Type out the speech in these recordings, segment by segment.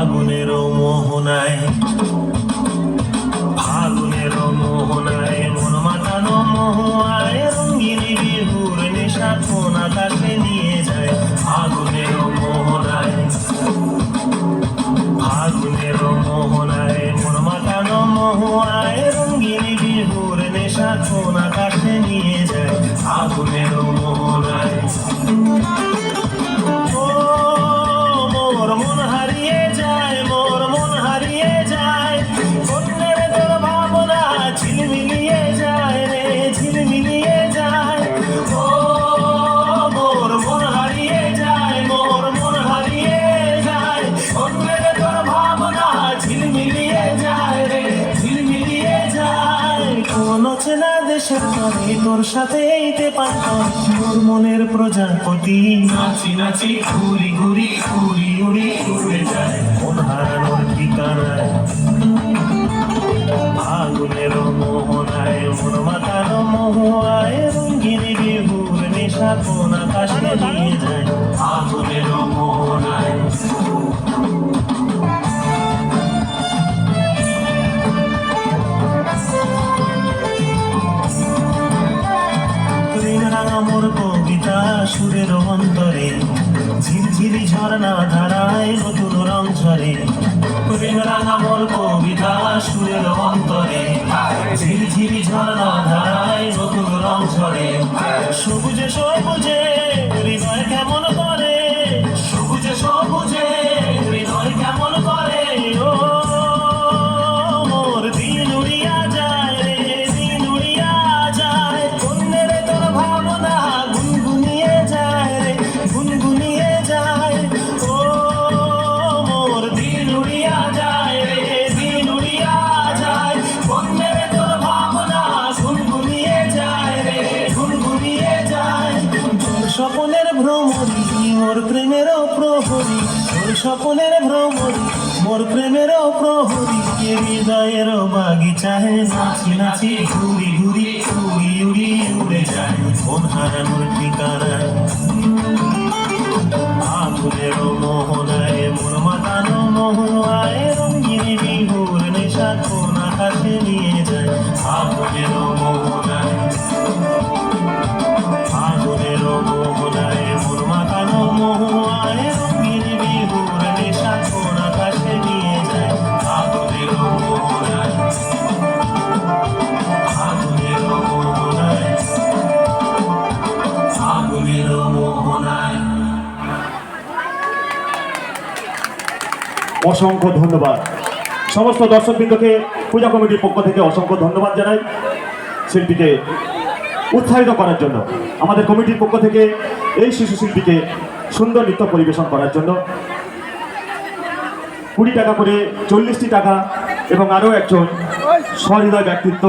ফাগুনের মোহনায় ফাগুনের মোহনায় মন মাতানো মহুয়ায় রঙিন বিহুর নেশা কোন আকাশে নিয়ে যায় ফাগুনের মোহনায় ফাগুনের মোহনায় মন মাতানো মহুয়ায় রঙিন বিহুর নেশা কোন আকাশে নিয়ে যায় ফাগুনের মোহনায় মোর মন হারিয়ে যায় মোর মন হারিয়ে যায় অন্যের তোর ভাবনা ঝিলমিলিয়ে যায় রে ঝিলমিলিয়ে যায় ও মোর মন হারিয়ে যায় মোর মন হারিয়ে যায় অন্যের তোর ভাবনা ঝিলমিলিয়ে যায় রে ঝিলমিলিয়ে যায় কোন চেনা দেশের তরে তোর সাথে এইতে পারতাম মোর মনের প্রজাপতি নাচি নাচি ঘুরি ঘুরি উড়ি উড়ি উড়ে যায় মন হারানোর ঠিকানায় ফাগুনের মোহনায় মন মাতানো মহুয়ায় রঙিন বিহুর নেশা কোন আকাশে নিয়ে যায় ফাগুনের মোহনায় মোর কবিতা সুরের অন্তরে ঝিরঝিরি ঝর্ণা ধারায় নতুন রং ঝরে রাঙা মোর কবিতা সুরের অন্তরে ঝিরঝিরি ঝর্ণা ধারায় নতুন রং ঝরে সবুজে সবুজে হৃদয় কেমন করে সবুজে সবুজে হৃদয় কেমন করে ও মোর দিন উড়িয়া যায় রে দিন উড়িয়া যায় অন্যের তোর ভাবনা গুনগুনিয়ে যায় রে গুনগুনিয়ে যায় ও মোর দিন উড়িয়া যায় রে দিন উড়িয়া যায় অন্যের তোর ভাবনা গুনগুনিয়ে যায় রে গুনগুনিয়ে যায় তোর স্বপনের ভ্রমরি মোর প্রেমেরও প্রহরী তোর স্বপনের ভ্রমরি মোর প্রেমেরও প্রহরী হৃদয়ের বাগিচায় নাচি নাচি ঘুরি ঘুরি উড়ি উড়ি উড়ে যায় মন হারানোর ঠিকানায় ফাগুনের মোহনায় মন মাতানো মহুয়ায় রঙিন বিহুর নেশা কোন আকাশে নিয়ে যায় ফাগুনের মোহনায় ফাগুনের মোহনায় মন মাতানো মহুয়ায় রঙিন বিহুর নেশা কোন আকাশে নিয়ে যায় ফাগুনের মোহনায় ফাগুনের মোহনায় ফাগুনের মোহনায়। অসংখ্য ধন্যবাদ সমস্ত দর্শকবৃন্দকে পূজা কমিটির পক্ষ থেকে অসংখ্য ধন্যবাদ জানাই শিল্পীকে উৎসাহিত করার জন্য আমাদের কমিটির পক্ষ থেকে এই শিশু শিল্পীকে সুন্দর নৃত্য পরিবেশন করার জন্য 20 টাকা করে 40টি টাকা এবং আরও একজন সহৃদয় ব্যক্তিত্ব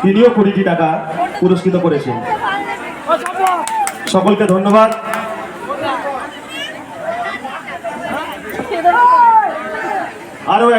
তিনিও 20টি টাকা পুরস্কৃত করেছেন সকলকে ধন্যবাদ আরও